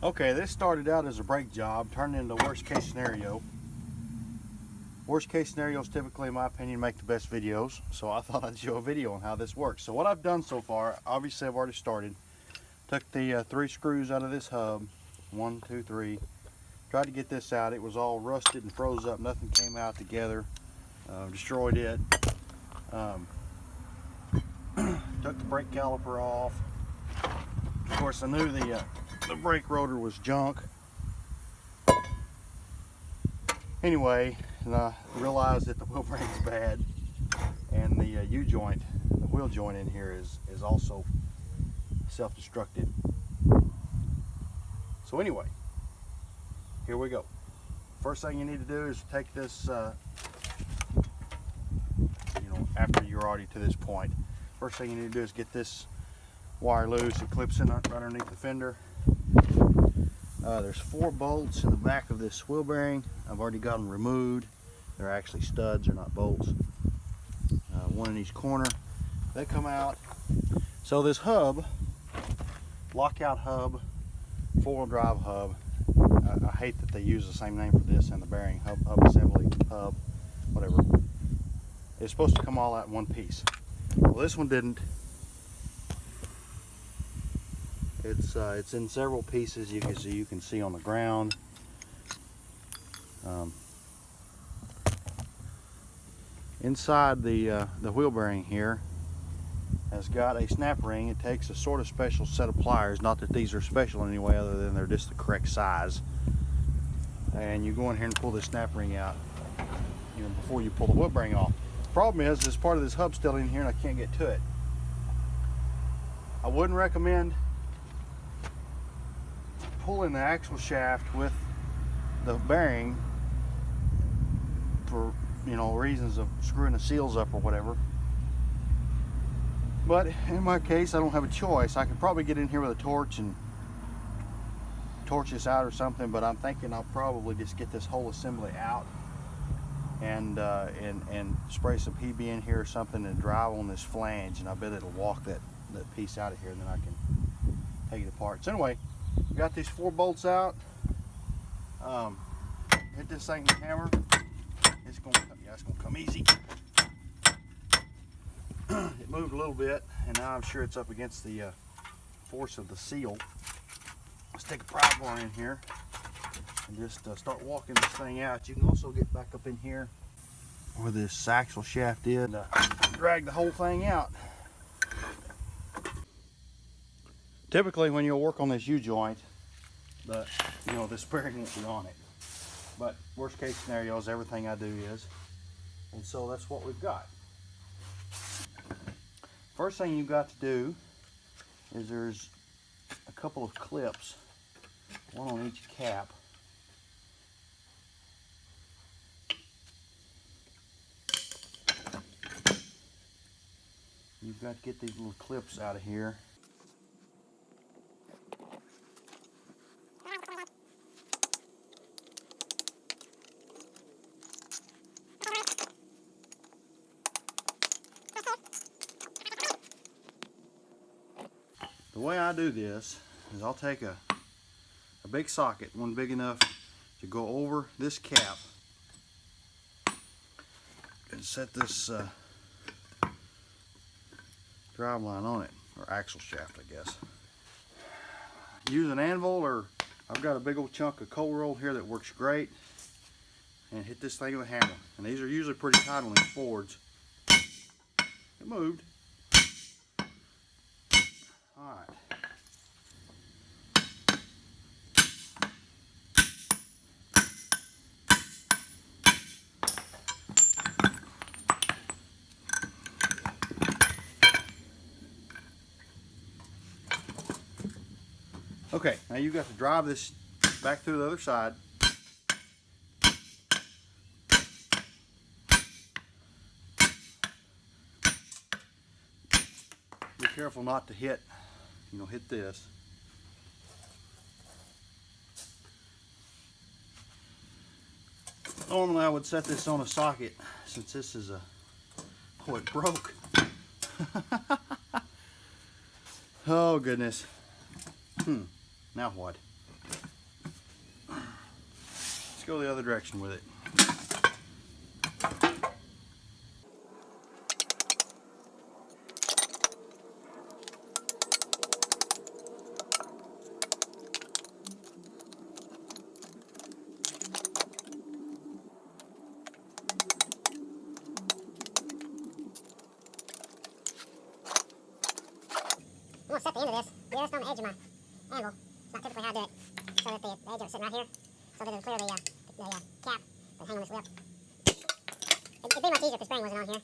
Okay, this started out as a brake job, turned into worst case scenario. Worst case scenarios typically, in my opinion, make the best videos. So I thought I'd show a video on how this works. So what I've done so far, obviously I've already started. Took the 3 screws out of this hub. 1, 2, 3. Tried to get this out. It was all rusted and froze up. Nothing came out together. Destroyed it. Took the brake caliper off. Of course, I knew the brake rotor was junk. Anyway, and I realized that the wheel bearing's bad, and the U-joint, the wheel joint in here is also self-destructed. So anyway, here we go. First thing you need to do is take this, after you're already to this point, first thing you need to do is get this wire loose. It clips in right underneath the fender. There's 4 bolts in the back of this wheel bearing. I've already got them removed. They're actually studs, they're not bolts. One in each corner. They come out. So this hub, lockout hub, 4-wheel drive hub. I hate that they use the same name for this and the bearing, hub assembly, hub, whatever. It's supposed to come all out in one piece. Well, this one didn't. It's in several pieces. You can see on the ground. Inside the wheel bearing here has got a snap ring. It takes a sort of special set of pliers. Not that these are special in any way, other than they're just the correct size. And you go in here and pull this snap ring out, before you pull the wheel bearing off. The problem is, this part of this hub's still in here, and I can't get to it. I wouldn't recommend pulling the axle shaft with the bearing for reasons of screwing the seals up or whatever, but in my case I don't have a choice. I could probably get in here with a torch and torch this out or something, but I'm thinking I'll probably just get this whole assembly out and spray some PB in here or something and drive on this flange, and I bet it'll walk that piece out of here, and then I can take it apart. So anyway, we got these 4 bolts out. Hit this thing with a hammer. It's gonna come easy. It moved a little bit, and now I'm sure it's up against the force of the seal. Let's take a pry bar in here and just start walking this thing out. You can also get back up in here where this axle shaft is and drag the whole thing out. Typically, when you'll work on this U-joint, this bearing won't be on it. But worst case scenarios, everything I do is. And so that's what we've got. First thing you've got to do is there's a couple of clips, one on each cap. You've got to get these little clips out of here. The way I do this is I'll take a big socket, one big enough to go over this cap, and set this drive line on it, or axle shaft, I guess. Use an anvil, or I've got a big old chunk of cold roll here that works great, and hit this thing with a hammer. And these are usually pretty tight on these Fords. It moved. Alright. Okay, now you've got to drive this back through the other side. Be careful not to hit this. Normally I would set this on a socket, since this is oh, it broke. Oh goodness. Now what? go the other direction with it. I'm going to set the end of this just on the edge of my anvil. It's not typically how I do it. So that the edge of it sitting right here, so that it'll clear the cap and hang on this lip. It'd be much easier if the spring wasn't on here.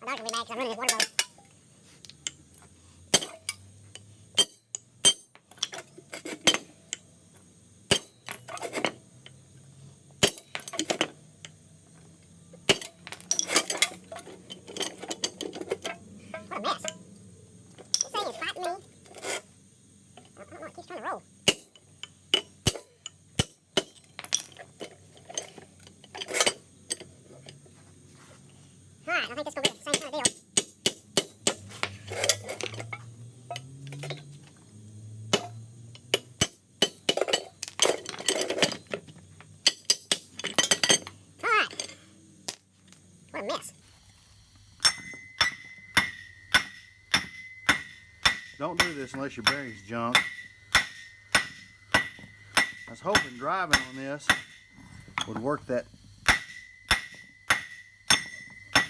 My dog will be mad because I'm running this water boat. What a mess. This thing is fighting me. I don't know, it keeps trying to roll. Alright, I think this is going to be the same kind of deal. Alright. What a mess. Don't do this unless your bearing's junk. I was hoping driving on this would work that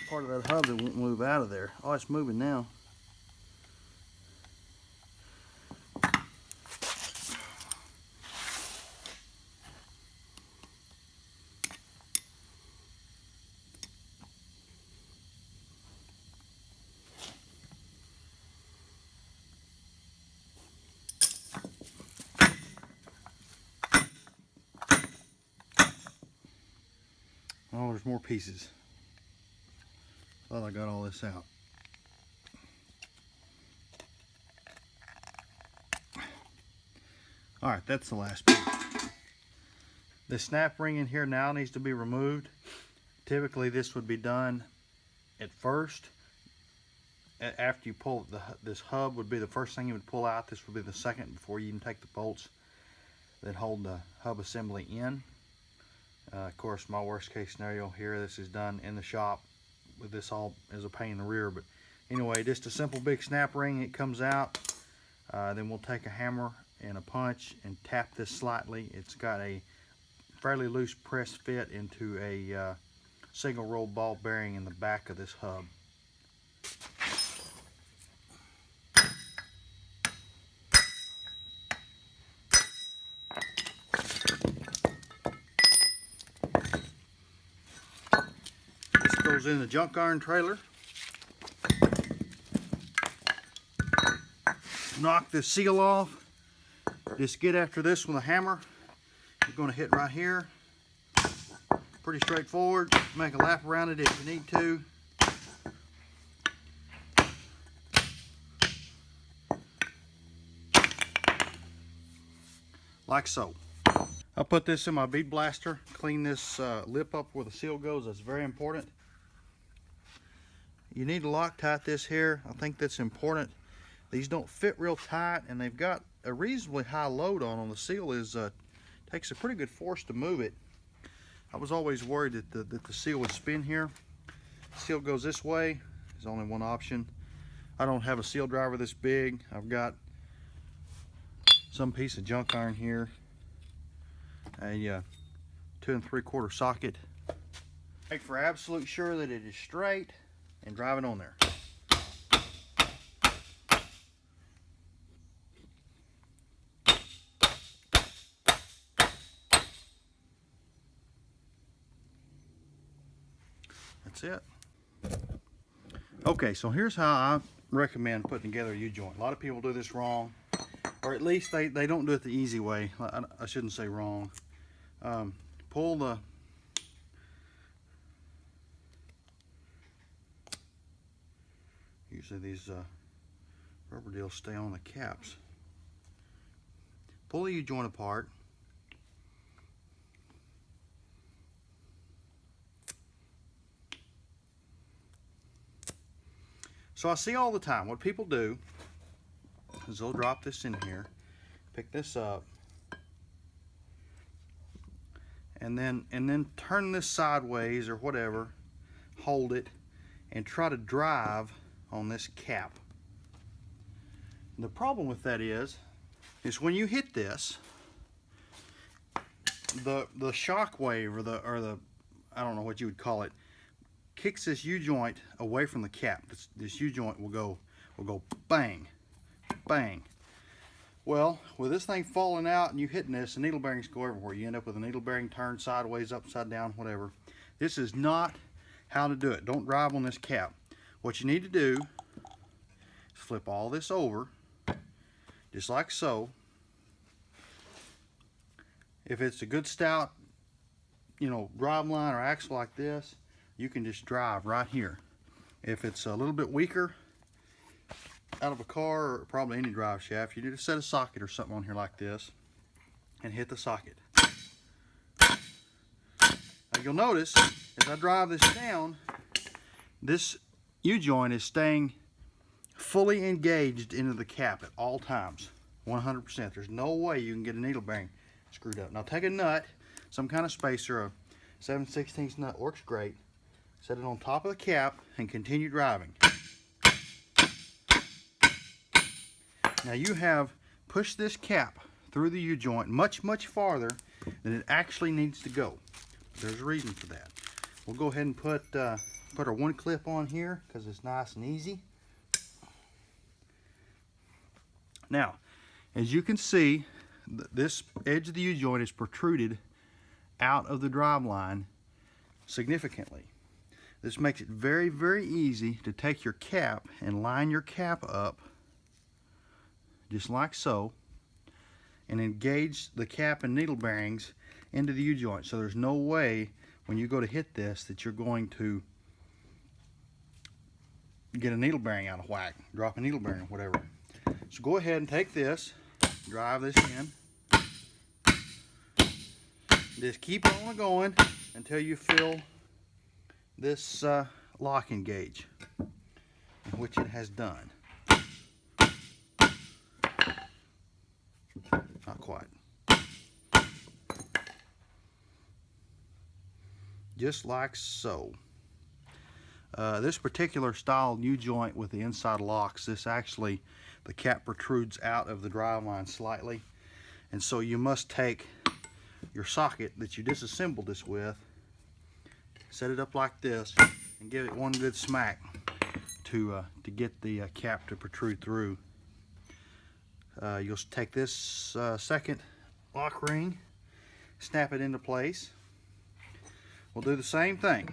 part of that hub that won't move out of there. Oh, it's moving now. Oh, there's more pieces. Thought I got all this out. Alright, that's the last piece. The snap ring in here now needs to be removed. Typically this would be done at first. After you pull this hub would be the first thing you would pull out. This would be the second before you even take the bolts that hold the hub assembly in. Of course, my worst case scenario here, this is done in the shop with this all as a pain in the rear. But anyway, just a simple big snap ring. It comes out. Then we'll take a hammer and a punch and tap this slightly. It's got a fairly loose press fit into a single roll ball bearing in the back of this hub. Goes in the junk iron trailer. Knock this seal off. Just get after this with a hammer. You're going to hit right here. Pretty straightforward. Make a lap around it if you need to. Like so. I'll put this in my bead blaster. Clean this lip up where the seal goes. That's very important. You need to Loctite this here. I think that's important. These don't fit real tight, and they've got a reasonably high load on them. The seal is takes a pretty good force to move it. I was always worried that the seal would spin here. Seal goes this way. There's only one option. I don't have a seal driver this big. I've got some piece of junk iron here, a 2 3/4 socket. Make for absolute sure that it is straight and drive it on there. That's it. Okay, so here's how I recommend putting together a U-joint. A lot of people do this wrong, or at least they don't do it the easy way. I shouldn't say wrong. Pull the usually these rubber deals stay on the caps. Pull the U-joint apart. So I see all the time what people do is they'll drop this in here, pick this up, and then turn this sideways or whatever, hold it, and try to drive on this cap. And the problem with that is when you hit this, the shock wave or the I don't know what you would call it, kicks this U-joint away from the cap. This U-joint will go bang, bang. Well, with this thing falling out and you hitting this, the needle bearings go everywhere. You end up with a needle bearing turned sideways, upside down, whatever. This is not how to do it. Don't drive on this cap. What you need to do is flip all this over, just like so. If it's a good stout, drive line or axle like this, you can just drive right here. If it's a little bit weaker, out of a car or probably any drive shaft, you need to set a socket or something on here like this and hit the socket. Now you'll notice as I drive this down, this U-joint is staying fully engaged into the cap at all times, 100%. There's no way you can get a needle bearing screwed up. Now take a nut, some kind of spacer, a 7/16 nut works great. Set it on top of the cap and continue driving. Now you have pushed this cap through the U-joint much farther than it actually needs to go. There's a reason for that. We'll go ahead and put our one clip on here because it's nice and easy. Now, as you can see, this edge of the U-joint is protruded out of the drive line significantly. This makes it very easy to take your cap and line your cap up just like so, and engage the cap and needle bearings into the U-joint. So there's no way when you go to hit this that you're going to get a needle bearing out of whack, drop a needle bearing or whatever. So go ahead and take this, drive this in. Just keep on going until you feel this locking gauge, which it has done. Not quite. Just like so. This particular style U-joint with the inside locks, the cap protrudes out of the drive line slightly, and so you must take your socket that you disassembled this with, set it up like this, and give it one good smack to get the cap to protrude through. You'll take this second lock ring, snap it into place. We'll do the same thing.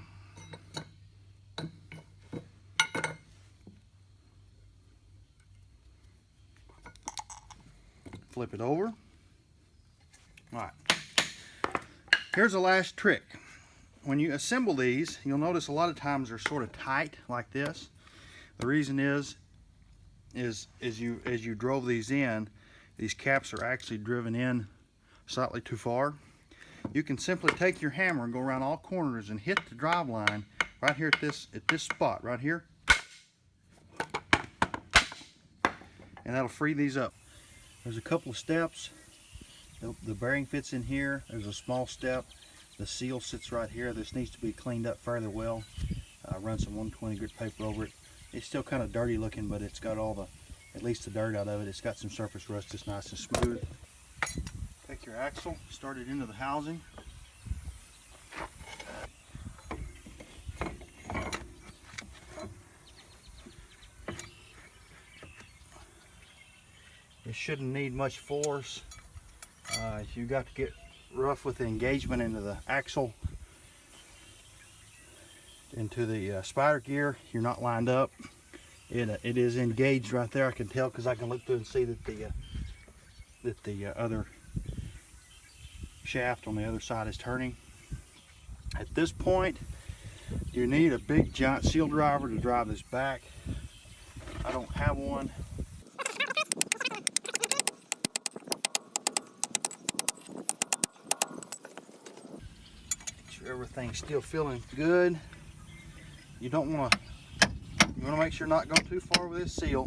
Flip it over. Alright. Here's the last trick. When you assemble these, you'll notice a lot of times they're sort of tight like this. The reason is as you drove these in, these caps are actually driven in slightly too far. You can simply take your hammer and go around all corners and hit the drive line right here at this spot right here, and that'll free these up. There's a couple of steps. The bearing fits in here. There's a small step. The seal sits right here. This needs to be cleaned up fairly well. Run some 120 grit paper over it. It's still kind of dirty looking, but it's got at least the dirt out of it. It's got some surface rust. It's nice and smooth. Take your axle, start it into the housing. It shouldn't need much force. If you've got to get rough with the engagement into the axle, into the spider gear, you're not lined up. It is engaged right there. I can tell because I can look through and see that the other shaft on the other side is turning. At this point, you need a big giant seal driver to drive this back. I don't have one. Make sure everything's still feeling good. You want to make sure not go too far with this seal,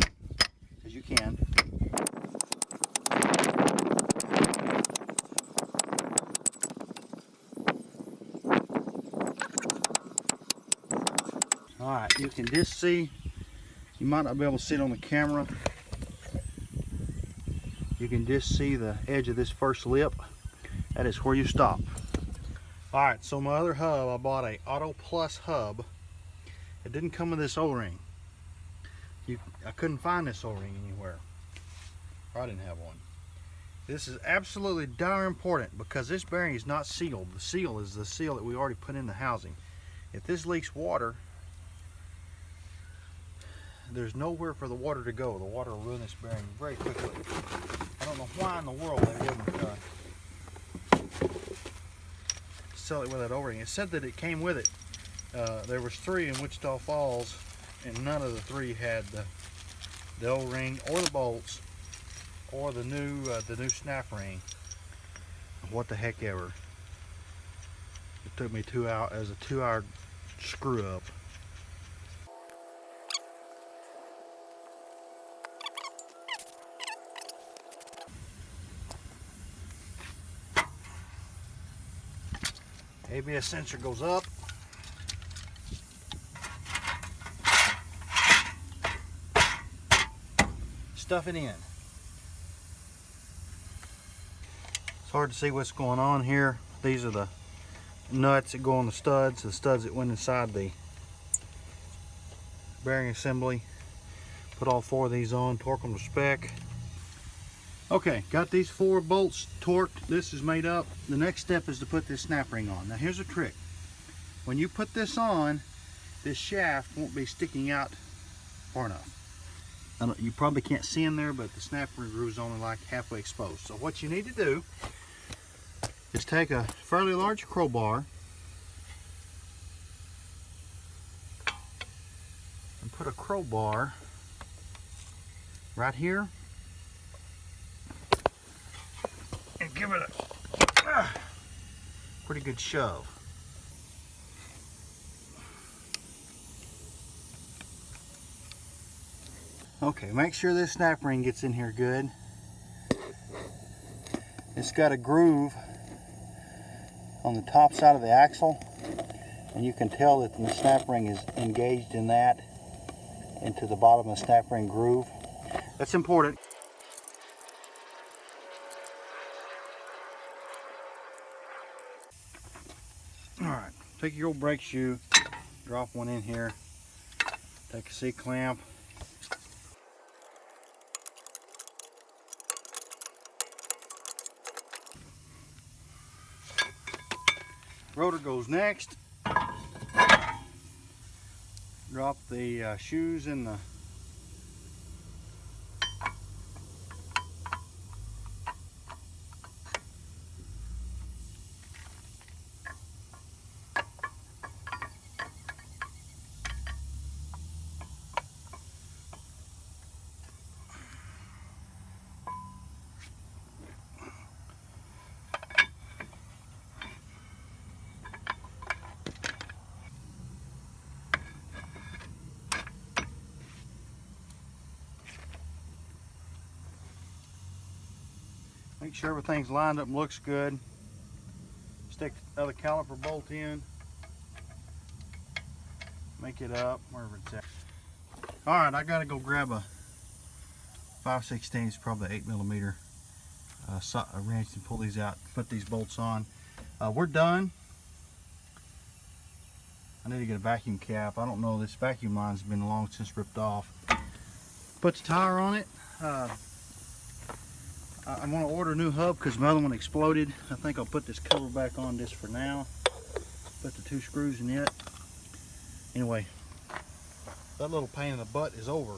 as you can. you can just see, you might not be able to see it on the camera. You can just see the edge of this first lip. That is where you stop. All right, so my other hub, I bought a Auto Plus hub. It didn't come with this O-ring. I couldn't find this O-ring anywhere. Or I didn't have one. This is absolutely darn important because this bearing is not sealed. The seal is the seal that we already put in the housing. If this leaks water, there's nowhere for the water to go. The water will ruin this bearing very quickly. I don't know why in the world they wouldn't sell it with that O-ring. It said that it came with it. There was 3 in Wichita Falls, and none of the 3 had the O-ring or the bolts or the new snap ring. What the heck ever. It took me 2 hours as a 2-hour screw up. ABS sensor goes up. Stuff it in. It's hard to see what's going on here. These are the nuts that go on the studs that went inside the bearing assembly. Put all 4 of these on, torque them to spec. Okay, got these 4 bolts torqued. This is made up. The next step is to put this snap ring on. Now here's a trick. When you put this on, this shaft won't be sticking out far enough. You probably can't see in there, but the snap ring groove is only like halfway exposed. So what you need to do is take a fairly large crowbar and put a crowbar right here and give it a pretty good shove. Okay, make sure this snap ring gets in here good. It's got a groove on the top side of the axle, and you can tell that the snap ring is engaged in that into the bottom of the snap ring groove. That's important. Alright, take your old brake shoe, drop one in here, take a C-clamp, rotor goes next. Drop the shoes in the make sure everything's lined up and looks good. Stick the other caliper bolt in. Make it up wherever it's at. Alright, I gotta go grab a 5/16, probably 8mm wrench and pull these out, put these bolts on. We're done. I need to get a vacuum cap. I don't know, this vacuum line's been long since ripped off. Put the tire on it. I'm going to order a new hub because my other one exploded. I think I'll put this cover back on just for now. Put the 2 screws in it. Anyway, that little pain in the butt is over.